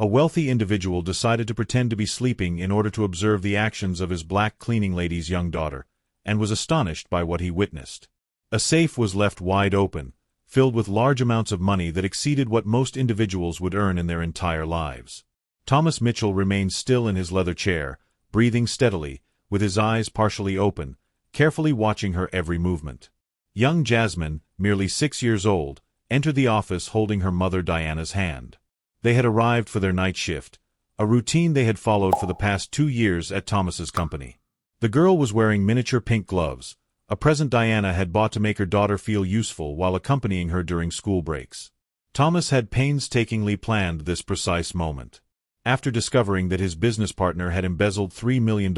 A wealthy individual decided to pretend to be sleeping in order to observe the actions of his black cleaning lady's young daughter, and was astonished by what he witnessed. A safe was left wide open, filled with large amounts of money that exceeded what most individuals would earn in their entire lives. Thomas Mitchell remained still in his leather chair, breathing steadily, with his eyes partially open, carefully watching her every movement. Young Jasmine, merely 6 years old, entered the office holding her mother Diana's hand. They had arrived for their night shift, a routine they had followed for the past 2 years at Thomas's company. The girl was wearing miniature pink gloves, a present Diana had bought to make her daughter feel useful while accompanying her during school breaks. Thomas had painstakingly planned this precise moment. After discovering that his business partner had embezzled $3 million,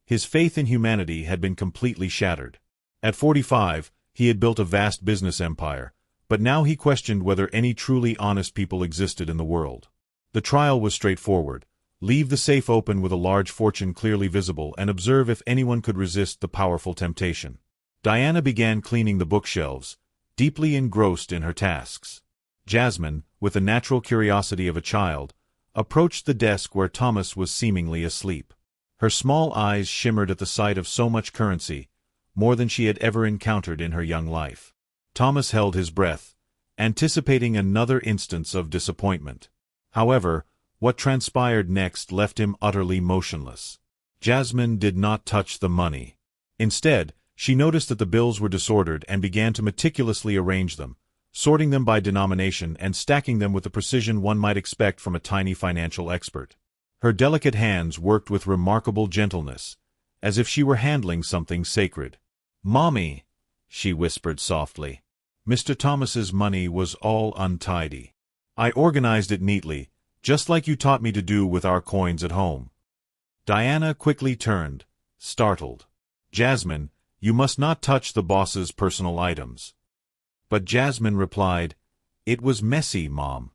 his faith in humanity had been completely shattered. At 45, he had built a vast business empire, but now he questioned whether any truly honest people existed in the world. The trial was straightforward. Leave the safe open with a large fortune clearly visible and observe if anyone could resist the powerful temptation. Diana began cleaning the bookshelves, deeply engrossed in her tasks. Jasmine, with the natural curiosity of a child, approached the desk where Thomas was seemingly asleep. Her small eyes shimmered at the sight of so much currency, more than she had ever encountered in her young life. Thomas held his breath, anticipating another instance of disappointment. However, what transpired next left him utterly motionless. Jasmine did not touch the money. Instead, she noticed that the bills were disordered and began to meticulously arrange them, sorting them by denomination and stacking them with the precision one might expect from a tiny financial expert. Her delicate hands worked with remarkable gentleness, as if she were handling something sacred. "Mommy," she whispered softly. "Mr. Thomas's money was all untidy. I organized it neatly, just like you taught me to do with our coins at home." Diana quickly turned, startled. "Jasmine, you must not touch the boss's personal items." But Jasmine replied, "It was messy, Mom.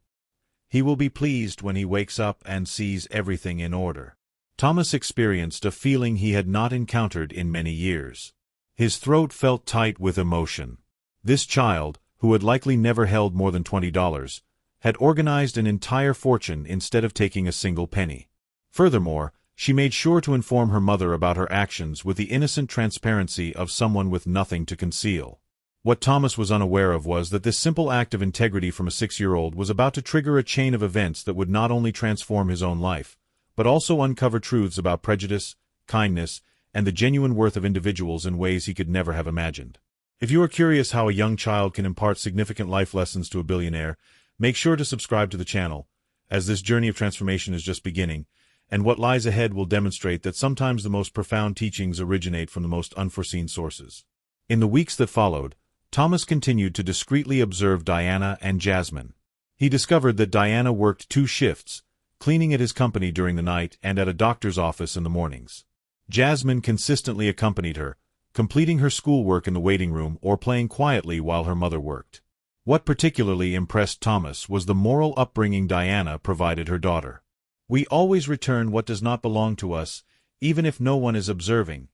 He will be pleased when he wakes up and sees everything in order." Thomas experienced a feeling he had not encountered in many years. His throat felt tight with emotion. This child, who had likely never held more than $20, had organized an entire fortune instead of taking a single penny. Furthermore, she made sure to inform her mother about her actions with the innocent transparency of someone with nothing to conceal. What Thomas was unaware of was that this simple act of integrity from a 6-year-old was about to trigger a chain of events that would not only transform his own life, but also uncover truths about prejudice, kindness, and the genuine worth of individuals in ways he could never have imagined. If you are curious how a young child can impart significant life lessons to a billionaire, make sure to subscribe to the channel, as this journey of transformation is just beginning, and what lies ahead will demonstrate that sometimes the most profound teachings originate from the most unforeseen sources. In the weeks that followed, Thomas continued to discreetly observe Diana and Jasmine. He discovered that Diana worked 2 shifts, cleaning at his company during the night and at a doctor's office in the mornings. Jasmine consistently accompanied her, completing her schoolwork in the waiting room or playing quietly while her mother worked. What particularly impressed Thomas was the moral upbringing Diana provided her daughter. "We always return what does not belong to us, even if no one is observing,"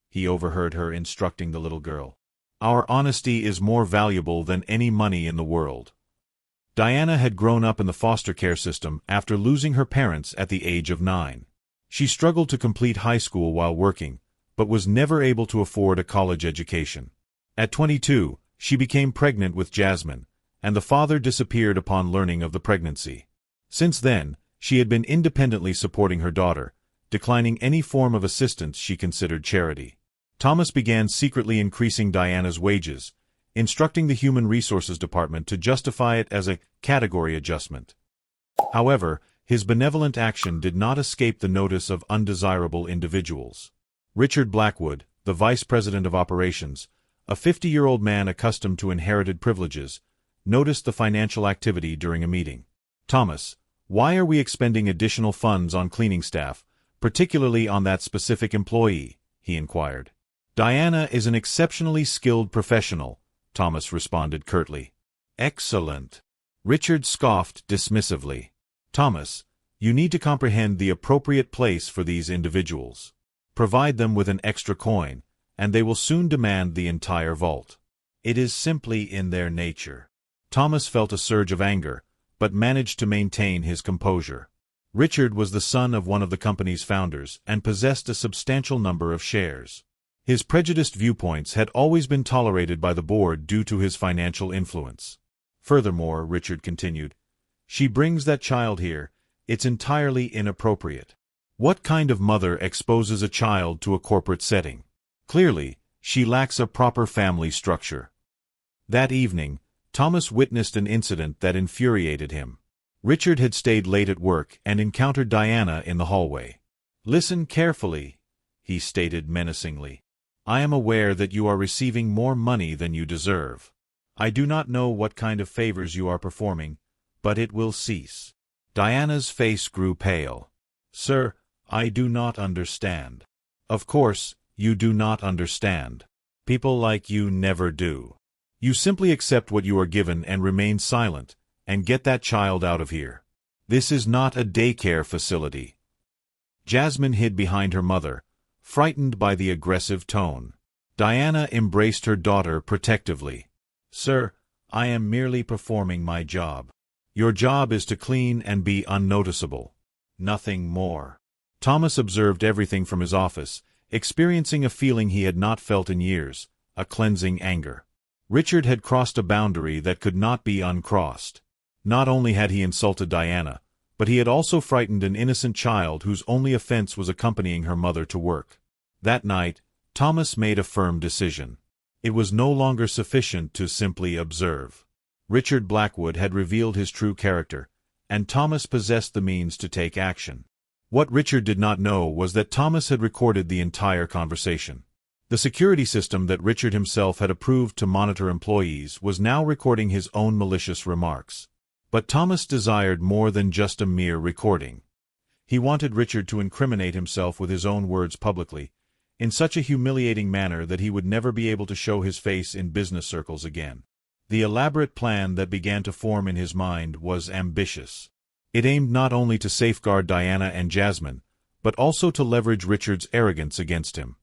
he overheard her instructing the little girl. "Our honesty is more valuable than any money in the world." Diana had grown up in the foster care system after losing her parents at the age of 9. She struggled to complete high school while working, but was never able to afford a college education. At 22, she became pregnant with Jasmine, and the father disappeared upon learning of the pregnancy. Since then, she had been independently supporting her daughter, declining any form of assistance she considered charity. Thomas began secretly increasing Diana's wages, instructing the Human Resources Department to justify it as a category adjustment. However, his benevolent action did not escape the notice of undesirable individuals. Richard Blackwood, the vice president of operations, a 50-year-old man accustomed to inherited privileges, noticed the financial activity during a meeting. "Thomas, why are we expending additional funds on cleaning staff, particularly on that specific employee?" he inquired. "Diana is an exceptionally skilled professional," Thomas responded curtly. "Excellent." Richard scoffed dismissively. "Thomas, you need to comprehend the appropriate place for these individuals. Provide them with an extra coin, and they will soon demand the entire vault. It is simply in their nature." Thomas felt a surge of anger, but managed to maintain his composure. Richard was the son of one of the company's founders and possessed a substantial number of shares. His prejudiced viewpoints had always been tolerated by the board due to his financial influence. Furthermore, Richard continued, "She brings that child here. It's entirely inappropriate. What kind of mother exposes a child to a corporate setting? Clearly, she lacks a proper family structure." That evening, Thomas witnessed an incident that infuriated him. Richard had stayed late at work and encountered Diana in the hallway. "Listen carefully," he stated menacingly. "I am aware that you are receiving more money than you deserve. I do not know what kind of favors you are performing, but it will cease." Diana's face grew pale. "Sir, I do not understand." "Of course, you do not understand. People like you never do. You simply accept what you are given and remain silent, and get that child out of here. This is not a daycare facility." Jasmine hid behind her mother, frightened by the aggressive tone. Diana embraced her daughter protectively. "Sir, I am merely performing my job. Your job is to clean and be unnoticeable. Nothing more." Thomas observed everything from his office, experiencing a feeling he had not felt in years, a cleansing anger. Richard had crossed a boundary that could not be uncrossed. Not only had he insulted Diana, but he had also frightened an innocent child whose only offense was accompanying her mother to work. That night, Thomas made a firm decision. It was no longer sufficient to simply observe. Richard Blackwood had revealed his true character, and Thomas possessed the means to take action. What Richard did not know was that Thomas had recorded the entire conversation. The security system that Richard himself had approved to monitor employees was now recording his own malicious remarks. But Thomas desired more than just a mere recording. He wanted Richard to incriminate himself with his own words publicly, in such a humiliating manner that he would never be able to show his face in business circles again. The elaborate plan that began to form in his mind was ambitious. It aimed not only to safeguard Diana and Jasmine, but also to leverage Richard's arrogance against him.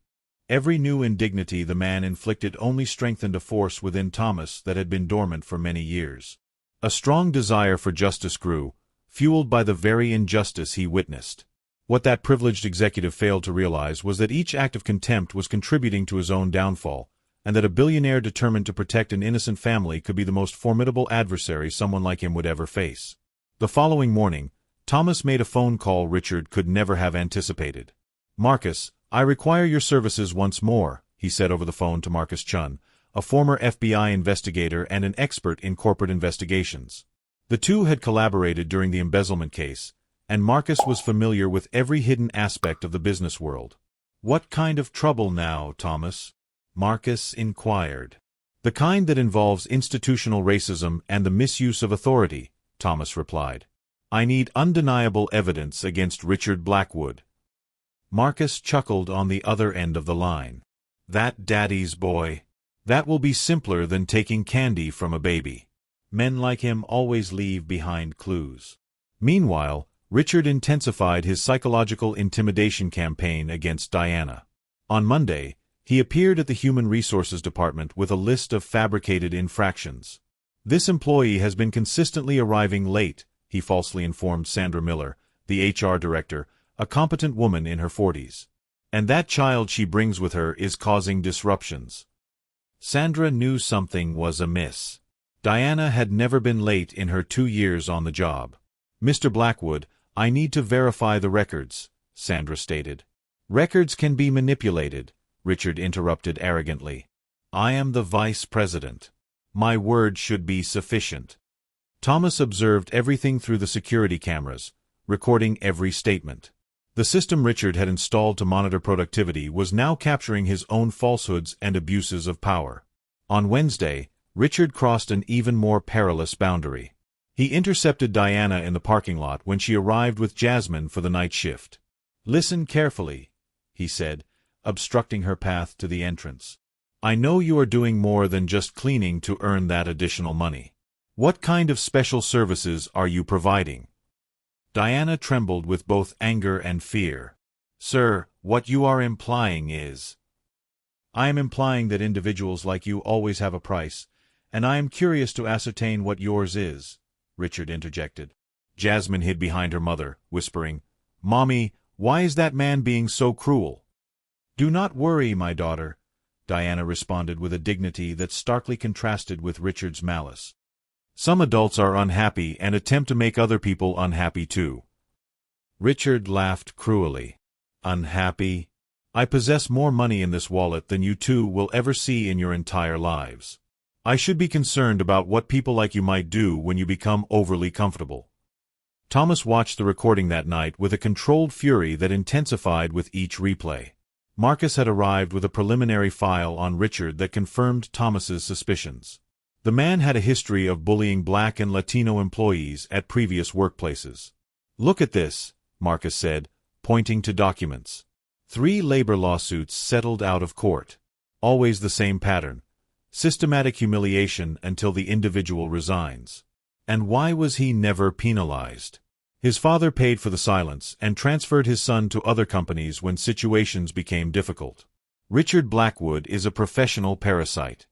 Every new indignity the man inflicted only strengthened a force within Thomas that had been dormant for many years. A strong desire for justice grew, fueled by the very injustice he witnessed. What that privileged executive failed to realize was that each act of contempt was contributing to his own downfall, and that a billionaire determined to protect an innocent family could be the most formidable adversary someone like him would ever face. The following morning, Thomas made a phone call Richard could never have anticipated. "Marcus, I require your services once more," he said over the phone to Marcus Chun, a former FBI investigator and an expert in corporate investigations. The two had collaborated during the embezzlement case, and Marcus was familiar with every hidden aspect of the business world. "What kind of trouble now, Thomas?" Marcus inquired. "The kind that involves institutional racism and the misuse of authority," Thomas replied. "I need undeniable evidence against Richard Blackwood." Marcus chuckled on the other end of the line. "That daddy's boy. That will be simpler than taking candy from a baby. Men like him always leave behind clues." Meanwhile, Richard intensified his psychological intimidation campaign against Diana. On Monday, he appeared at the Human Resources Department with a list of fabricated infractions. "This employee has been consistently arriving late," he falsely informed Sandra Miller, the HR director, a competent woman in her 40s. "And that child she brings with her is causing disruptions." Sandra knew something was amiss. Diana had never been late in her 2 years on the job. "Mr. Blackwood, I need to verify the records," Sandra stated. "Records can be manipulated," Richard interrupted arrogantly. "I am the vice president. My word should be sufficient." Thomas observed everything through the security cameras, recording every statement. The system Richard had installed to monitor productivity was now capturing his own falsehoods and abuses of power. On Wednesday, Richard crossed an even more perilous boundary. He intercepted Diana in the parking lot when she arrived with Jasmine for the night shift. "Listen carefully," he said, obstructing her path to the entrance. "I know you are doing more than just cleaning to earn that additional money. What kind of special services are you providing?" Diana trembled with both anger and fear. "Sir, what you are implying is—" "I am implying that individuals like you always have a price, and I am curious to ascertain what yours is," Richard interjected. Jasmine hid behind her mother, whispering, "Mommy, why is that man being so cruel?" "Do not worry, my daughter," Diana responded with a dignity that starkly contrasted with Richard's malice. "Some adults are unhappy and attempt to make other people unhappy too." Richard laughed cruelly. "Unhappy? I possess more money in this wallet than you two will ever see in your entire lives. I should be concerned about what people like you might do when you become overly comfortable." Thomas watched the recording that night with a controlled fury that intensified with each replay. Marcus had arrived with a preliminary file on Richard that confirmed Thomas's suspicions. The man had a history of bullying Black and Latino employees at previous workplaces. "Look at this," Marcus said, pointing to documents. 3 labor lawsuits settled out of court. Always the same pattern. Systematic humiliation until the individual resigns. And why was he never penalized? His father paid for the silence and transferred his son to other companies when situations became difficult. Richard Blackwood is a professional parasite.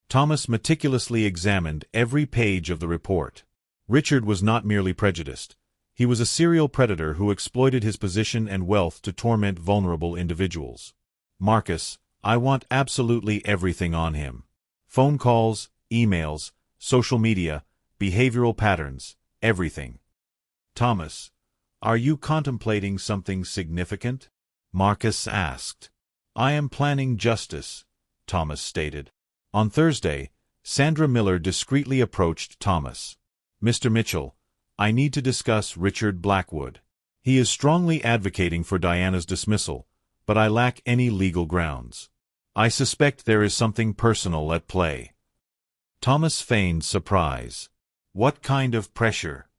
Thomas meticulously examined every page of the report. Richard was not merely prejudiced. He was a serial predator who exploited his position and wealth to torment vulnerable individuals. "Marcus, I want absolutely everything on him. Phone calls, emails, social media, behavioral patterns, everything." "Thomas, are you contemplating something significant?" Marcus asked. "I am planning justice," Thomas stated. On Thursday, Sandra Miller discreetly approached Thomas. "Mr. Mitchell, I need to discuss Richard Blackwood. He is strongly advocating for Diana's dismissal, but I lack any legal grounds. I suspect there is something personal at play." Thomas feigned surprise. "What kind of pressure?"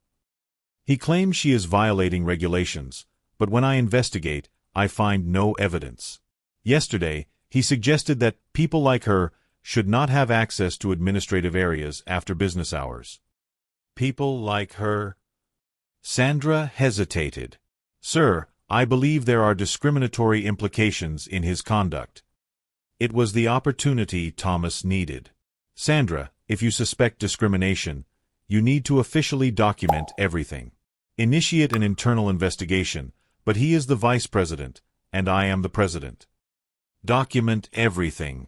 "He claims she is violating regulations, but when I investigate, I find no evidence. Yesterday, he suggested that people like her should not have access to administrative areas after business hours." "People like her?" Sandra hesitated. "Sir, I believe there are discriminatory implications in his conduct." It was the opportunity Thomas needed. "Sandra, if you suspect discrimination, you need to officially document everything. Initiate an internal investigation, but he is the vice president, and I am the president. Document everything."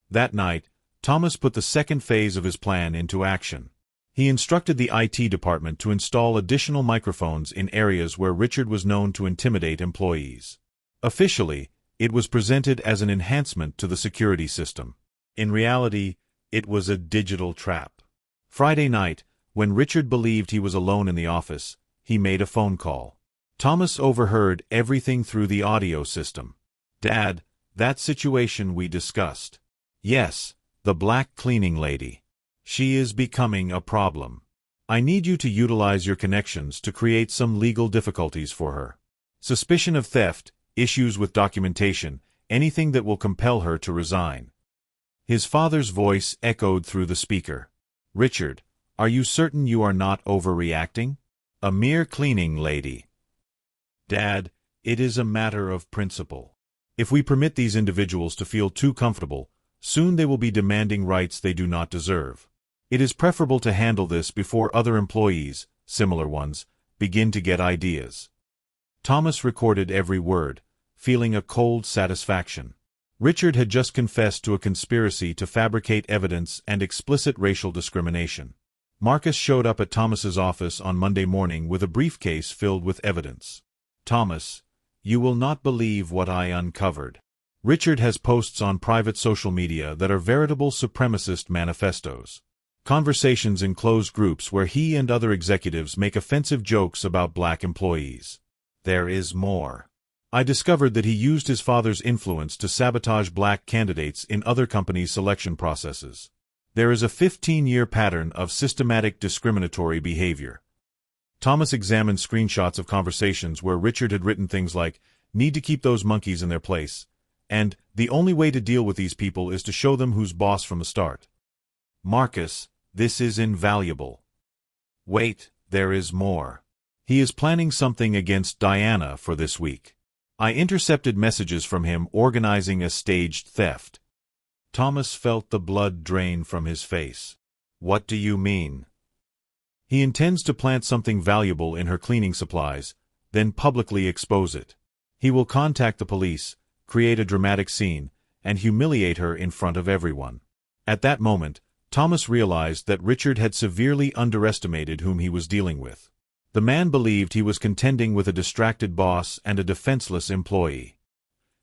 That night, Thomas put the second phase of his plan into action. He instructed the IT department to install additional microphones in areas where Richard was known to intimidate employees. Officially, it was presented as an enhancement to the security system. In reality, it was a digital trap. Friday night, when Richard believed he was alone in the office, he made a phone call. Thomas overheard everything through the audio system. "Dad, that situation we discussed." "Yes, the black cleaning lady. She is becoming a problem. I need you to utilize your connections to create some legal difficulties for her. Suspicion of theft, issues with documentation, anything that will compel her to resign." His father's voice echoed through the speaker. "Richard, are you certain you are not overreacting? A mere cleaning lady." "Dad, it is a matter of principle. If we permit these individuals to feel too comfortable, soon they will be demanding rights they do not deserve. It is preferable to handle this before other employees, similar ones, begin to get ideas." Thomas recorded every word, feeling a cold satisfaction. Richard had just confessed to a conspiracy to fabricate evidence and explicit racial discrimination. Marcus showed up at Thomas's office on Monday morning with a briefcase filled with evidence. "Thomas, you will not believe what I uncovered. Richard has posts on private social media that are veritable supremacist manifestos. Conversations in closed groups where he and other executives make offensive jokes about black employees. There is more. I discovered that he used his father's influence to sabotage black candidates in other companies' selection processes. There is a 15-year pattern of systematic discriminatory behavior." Thomas examined screenshots of conversations where Richard had written things like, "Need to keep those monkeys in their place," and "The only way to deal with these people is to show them who's boss from the start." "Marcus, this is invaluable." "Wait, there is more. He is planning something against Diana for this week. I intercepted messages from him organizing a staged theft." Thomas felt the blood drain from his face. "What do you mean?" He intends to plant something valuable in her cleaning supplies, then publicly expose it. He will contact the police, create a dramatic scene, and humiliate her in front of everyone. At that moment, Thomas realized that Richard had severely underestimated whom he was dealing with. The man believed he was contending with a distracted boss and a defenseless employee.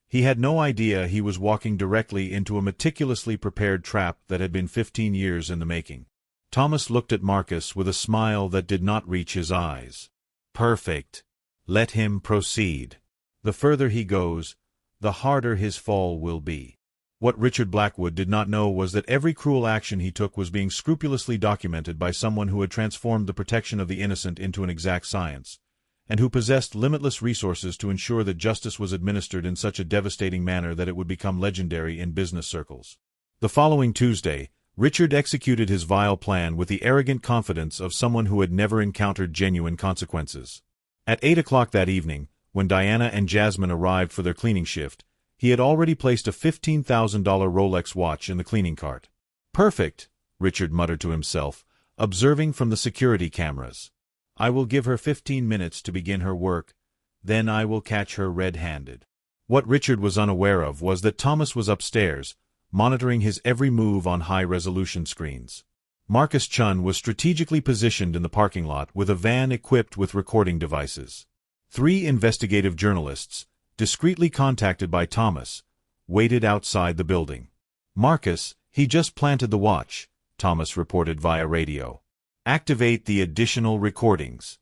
He had no idea he was walking directly into a meticulously prepared trap that had been 15 years in the making. Thomas looked at Marcus with a smile that did not reach his eyes. Perfect. Let him proceed. The further he goes, the harder his fall will be. What Richard Blackwood did not know was that every cruel action he took was being scrupulously documented by someone who had transformed the protection of the innocent into an exact science, and who possessed limitless resources to ensure that justice was administered in such a devastating manner that it would become legendary in business circles. The following Tuesday, Richard executed his vile plan with the arrogant confidence of someone who had never encountered genuine consequences. At 8 o'clock that evening, when Diana and Jasmine arrived for their cleaning shift, he had already placed a $15,000 Rolex watch in the cleaning cart. Perfect, Richard muttered to himself, observing from the security cameras. I will give her 15 minutes to begin her work, then I will catch her red-handed. What Richard was unaware of was that Thomas was upstairs, monitoring his every move on high-resolution screens. Marcus Chun was strategically positioned in the parking lot with a van equipped with recording devices. 3 investigative journalists, discreetly contacted by Thomas, waited outside the building. Marcus, he just planted the watch, Thomas reported via radio. Activate the additional recordings.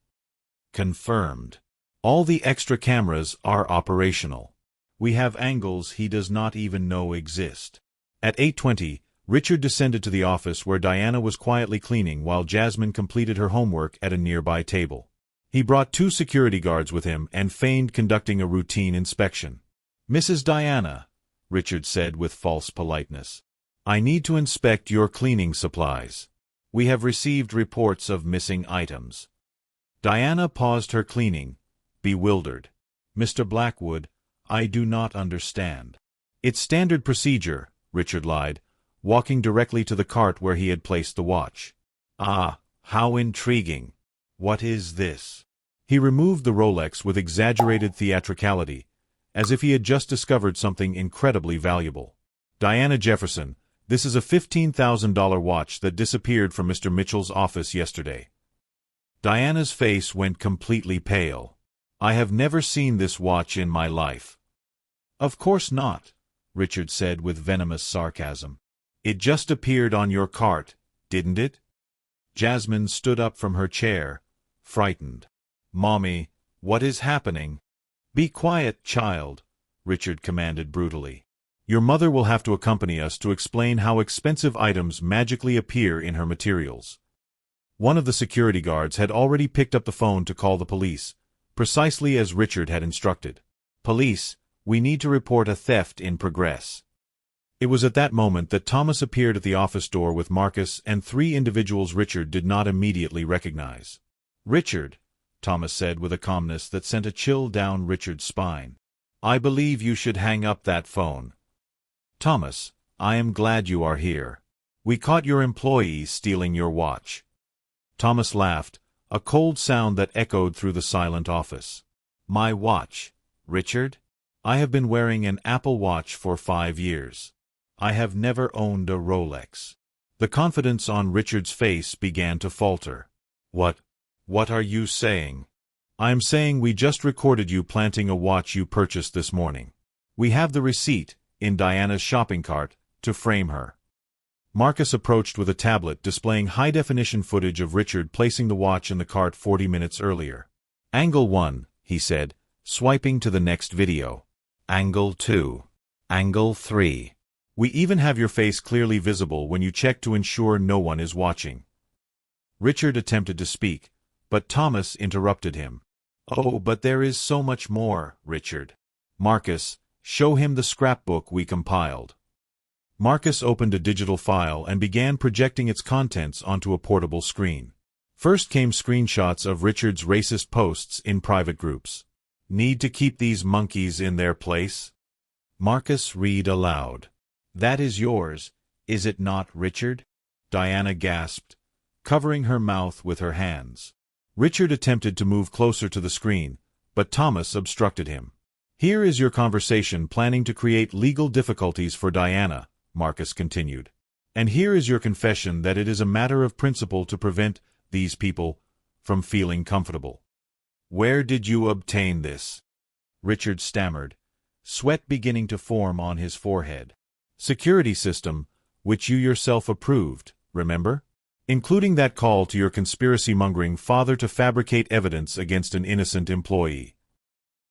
Confirmed. All the extra cameras are operational. We have angles he does not even know exist. At 8:20, Richard descended to the office where Diana was quietly cleaning while Jasmine completed her homework at a nearby table. He brought 2 security guards with him and feigned conducting a routine inspection. Mrs. Diana, Richard said with false politeness, I need to inspect your cleaning supplies. We have received reports of missing items. Diana paused her cleaning, bewildered. Mr. Blackwood, I do not understand. It's standard procedure, Richard lied, walking directly to the cart where he had placed the watch. Ah, how intriguing. What is this? He removed the Rolex with exaggerated theatricality, as if he had just discovered something incredibly valuable. Diana Jefferson, this is a $15,000 watch that disappeared from Mr. Mitchell's office yesterday. Diana's face went completely pale. I have never seen this watch in my life. Of course not, Richard said with venomous sarcasm. It just appeared on your cart, didn't it? Jasmine stood up from her chair, frightened. Mommy, what is happening? Be quiet, child, Richard commanded brutally. Your mother will have to accompany us to explain how expensive items magically appear in her materials. One of the security guards had already picked up the phone to call the police, precisely as Richard had instructed. Police, we need to report a theft in progress. It was at that moment that Thomas appeared at the office door with Marcus and 3 individuals Richard did not immediately recognize. Richard, Thomas said with a calmness that sent a chill down Richard's spine. I believe you should hang up that phone. Thomas, I am glad you are here. We caught your employees stealing your watch. Thomas laughed, a cold sound that echoed through the silent office. My watch, Richard? I have been wearing an Apple Watch for 5 years. I have never owned a Rolex. The confidence on Richard's face began to falter. What are you saying? I am saying we just recorded you planting a watch you purchased this morning. We have the receipt, in Diana's shopping cart, to frame her. Marcus approached with a tablet displaying high-definition footage of Richard placing the watch in the cart 40 minutes earlier. Angle 1, he said, swiping to the next video. Angle 2. Angle 3. We even have your face clearly visible when you check to ensure no one is watching. Richard attempted to speak, but Thomas interrupted him. Oh, but there is so much more, Richard. Marcus, show him the scrapbook we compiled. Marcus opened a digital file and began projecting its contents onto a portable screen. First came screenshots of Richard's racist posts in private groups. Need to keep these monkeys in their place? Marcus read aloud. That is yours, is it not, Richard? Diana gasped, covering her mouth with her hands. Richard attempted to move closer to the screen, but Thomas obstructed him. "Here is your conversation planning to create legal difficulties for Diana," Marcus continued. "And here is your confession that it is a matter of principle to prevent these people from feeling comfortable." "Where did you obtain this?" Richard stammered, sweat beginning to form on his forehead. "Security system, which you yourself approved, remember? Including that call to your conspiracy-mongering father to fabricate evidence against an innocent employee."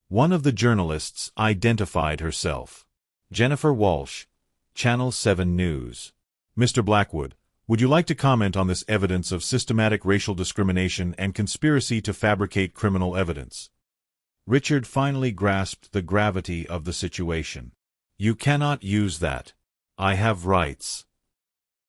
One of the journalists identified herself. "Jennifer Walsh, Channel 7 News. Mr. Blackwood, would you like to comment on this evidence of systematic racial discrimination and conspiracy to fabricate criminal evidence?" Richard finally grasped the gravity of the situation. "You cannot use that. I have rights."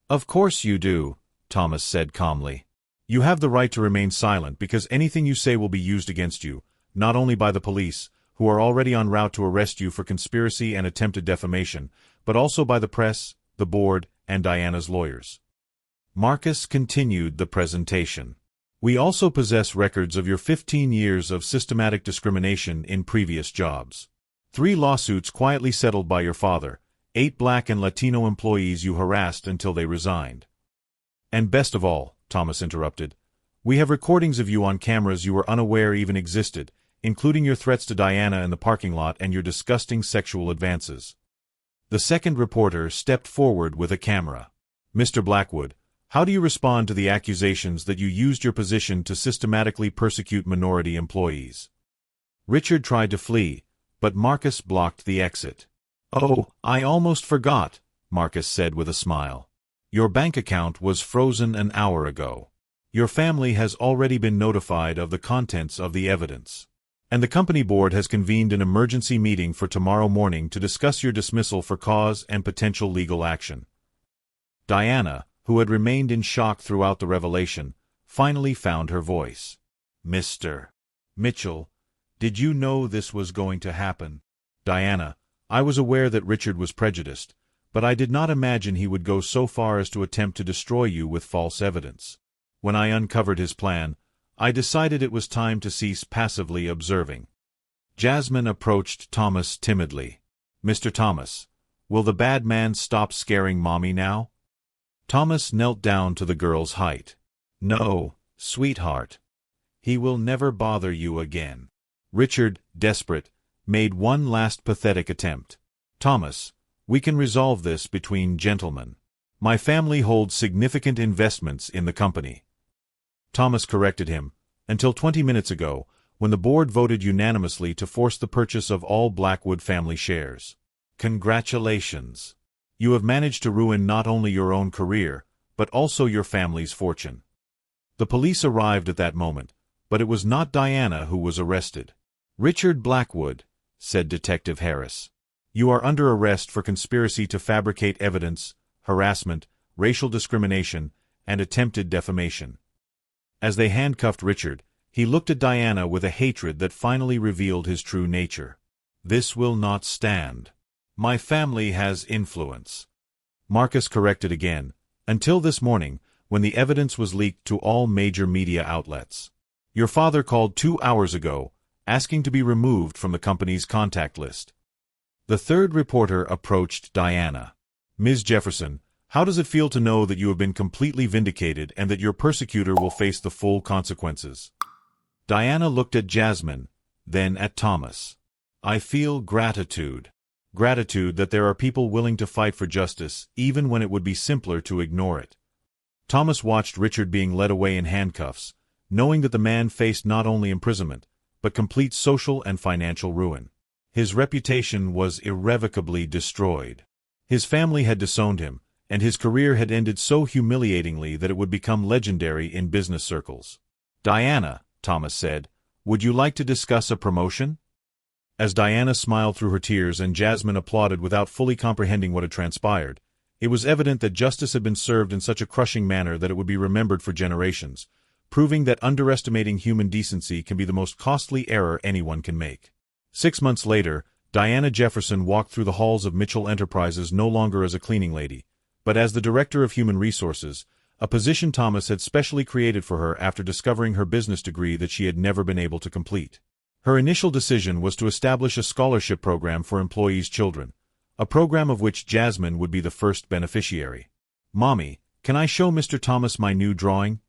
"Of course you do," Thomas said calmly. "You have the right to remain silent because anything you say will be used against you, not only by the police, who are already en route to arrest you for conspiracy and attempted defamation, but also by the press, the board, and Diana's lawyers." Marcus continued the presentation. "We also possess records of your 15 years of systematic discrimination in previous jobs. 3 lawsuits quietly settled by your father, 8 Black and Latino employees you harassed until they resigned. And best of all," Thomas interrupted, "we have recordings of you on cameras you were unaware even existed, including your threats to Diana in the parking lot and your disgusting sexual advances." The second reporter stepped forward with a camera. "Mr. Blackwood, how do you respond to the accusations that you used your position to systematically persecute minority employees?" Richard tried to flee, but Marcus blocked the exit. "Oh, I almost forgot," Marcus said with a smile. "Your bank account was frozen an hour ago. Your family has already been notified of the contents of the evidence. And the company board has convened an emergency meeting for tomorrow morning to discuss your dismissal for cause and potential legal action." Diana, who had remained in shock throughout the revelation, finally found her voice. "Mr. Mitchell, did you know this was going to happen?" "Diana, I was aware that Richard was prejudiced, but I did not imagine he would go so far as to attempt to destroy you with false evidence. When I uncovered his plan, I decided it was time to cease passively observing." Jasmine approached Thomas timidly. "Mr. Thomas, will the bad man stop scaring Mommy now?" Thomas knelt down to the girl's height. "No, sweetheart. He will never bother you again." Richard, desperate, made one last pathetic attempt. "Thomas, we can resolve this between gentlemen. My family holds significant investments in the company." Thomas corrected him, "Until 20 minutes ago, when the board voted unanimously to force the purchase of all Blackwood family shares. Congratulations. You have managed to ruin not only your own career, but also your family's fortune." The police arrived at that moment, but it was not Diana who was arrested. "Richard Blackwood," said Detective Harris, "you are under arrest for conspiracy to fabricate evidence, harassment, racial discrimination, and attempted defamation." As they handcuffed Richard, he looked at Diana with a hatred that finally revealed his true nature. "This will not stand. My family has influence." Marcus corrected again, "Until this morning, when the evidence was leaked to all major media outlets. Your father called 2 hours ago, asking to be removed from the company's contact list." The third reporter approached Diana. "Ms. Jefferson, how does it feel to know that you have been completely vindicated and that your persecutor will face the full consequences?" Diana looked at Jasmine, then at Thomas. "I feel gratitude. Gratitude that there are people willing to fight for justice, even when it would be simpler to ignore it." Thomas watched Richard being led away in handcuffs, knowing that the man faced not only imprisonment, but complete social and financial ruin. His reputation was irrevocably destroyed. His family had disowned him, and his career had ended so humiliatingly that it would become legendary in business circles. "Diana," Thomas said, "would you like to discuss a promotion?" As Diana smiled through her tears and Jasmine applauded without fully comprehending what had transpired, it was evident that justice had been served in such a crushing manner that it would be remembered for generations, proving that underestimating human decency can be the most costly error anyone can make. 6 months later, Diana Jefferson walked through the halls of Mitchell Enterprises no longer as a cleaning lady, but as the Director of Human Resources, a position Thomas had specially created for her after discovering her business degree that she had never been able to complete. Her initial decision was to establish a scholarship program for employees' children, a program of which Jasmine would be the first beneficiary. "Mommy, can I show Mr. Thomas my new drawing?"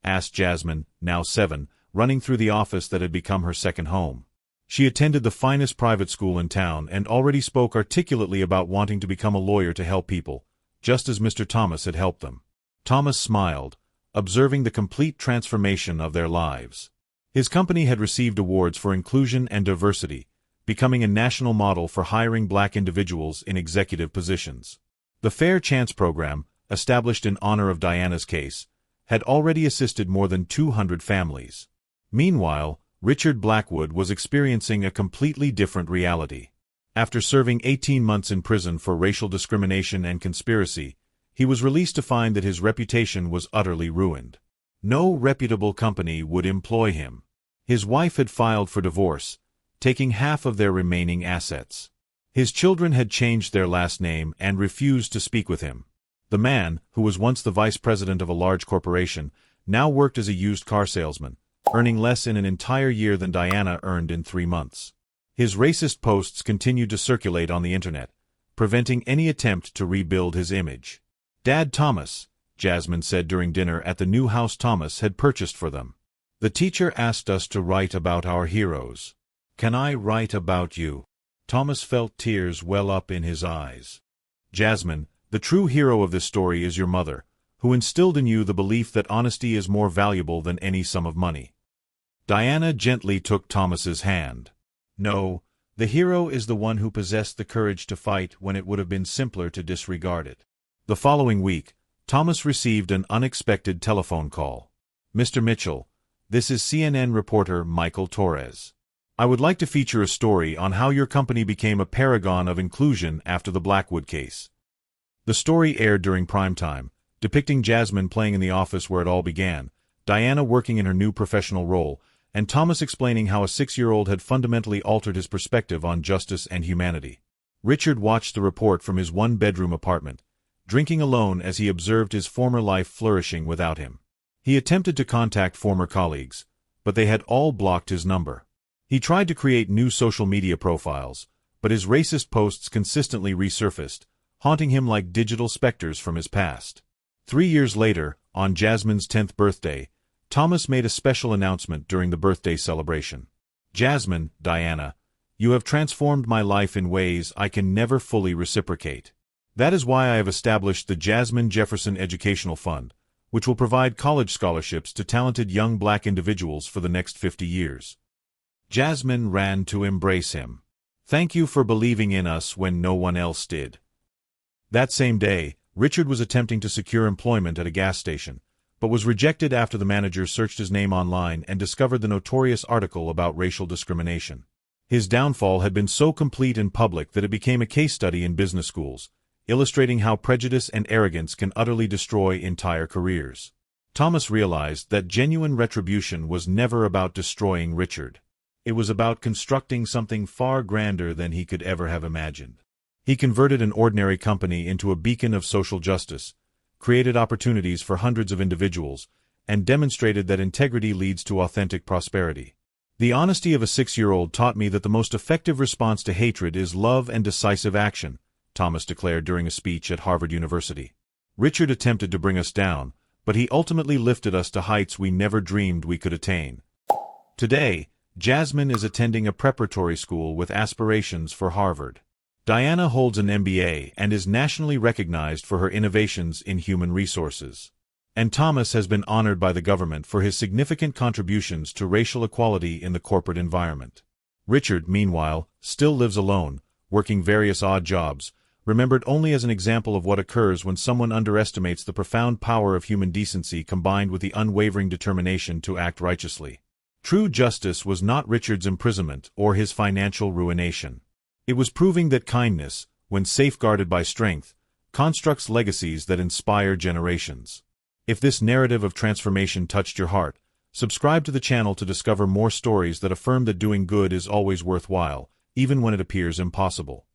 asked Jasmine, now 7, running through the office that had become her second home. She attended the finest private school in town and already spoke articulately about wanting to become a lawyer to help people, just as Mr. Thomas had helped them. Thomas smiled, observing the complete transformation of their lives. His company had received awards for inclusion and diversity, becoming a national model for hiring black individuals in executive positions. The Fair Chance program, established in honor of Diana's case, had already assisted more than 200 families. Meanwhile, Richard Blackwood was experiencing a completely different reality. After serving 18 months in prison for racial discrimination and conspiracy, he was released to find that his reputation was utterly ruined. No reputable company would employ him. His wife had filed for divorce, taking half of their remaining assets. His children had changed their last name and refused to speak with him. The man, who was once the vice president of a large corporation, now worked as a used car salesman, earning less in an entire year than Diana earned in 3 months. His racist posts continued to circulate on the internet, preventing any attempt to rebuild his image. "Dad Thomas," Jasmine said during dinner at the new house Thomas had purchased for them. "The teacher asked us to write about our heroes. Can I write about you?" Thomas felt tears well up in his eyes. "Jasmine, the true hero of this story is your mother, who instilled in you the belief that honesty is more valuable than any sum of money." Diana gently took Thomas's hand. "No, the hero is the one who possessed the courage to fight when it would have been simpler to disregard it." The following week, Thomas received an unexpected telephone call. "Mr. Mitchell, this is CNN reporter Michael Torres. I would like to feature a story on how your company became a paragon of inclusion after the Blackwood case." The story aired during prime time, depicting Jasmine playing in the office where it all began, Diana working in her new professional role, and Thomas explaining how a 6-year-old had fundamentally altered his perspective on justice and humanity. Richard watched the report from his one-bedroom apartment, drinking alone as he observed his former life flourishing without him. He attempted to contact former colleagues, but they had all blocked his number. He tried to create new social media profiles, but his racist posts consistently resurfaced, haunting him like digital specters from his past. 3 years later, on Jasmine's 10th birthday, Thomas made a special announcement during the birthday celebration. "Jasmine, Diana, you have transformed my life in ways I can never fully reciprocate. That is why I have established the Jasmine Jefferson Educational Fund, which will provide college scholarships to talented young black individuals for the next 50 years. Jasmine ran to embrace him. "Thank you for believing in us when no one else did." That same day, Richard was attempting to secure employment at a gas station, but was rejected after the manager searched his name online and discovered the notorious article about racial discrimination. His downfall had been so complete and public that it became a case study in business schools, illustrating how prejudice and arrogance can utterly destroy entire careers. Thomas realized that genuine retribution was never about destroying Richard. It was about constructing something far grander than he could ever have imagined. He converted an ordinary company into a beacon of social justice, created opportunities for hundreds of individuals, and demonstrated that integrity leads to authentic prosperity. "The honesty of a 6-year-old taught me that the most effective response to hatred is love and decisive action," Thomas declared during a speech at Harvard University. "Richard attempted to bring us down, but he ultimately lifted us to heights we never dreamed we could attain." Today, Jasmine is attending a preparatory school with aspirations for Harvard. Diana holds an MBA and is nationally recognized for her innovations in human resources. And Thomas has been honored by the government for his significant contributions to racial equality in the corporate environment. Richard, meanwhile, still lives alone, working various odd jobs, remembered only as an example of what occurs when someone underestimates the profound power of human decency combined with the unwavering determination to act righteously. True justice was not Richard's imprisonment or his financial ruination. It was proving that kindness, when safeguarded by strength, constructs legacies that inspire generations. If this narrative of transformation touched your heart, subscribe to the channel to discover more stories that affirm that doing good is always worthwhile, even when it appears impossible.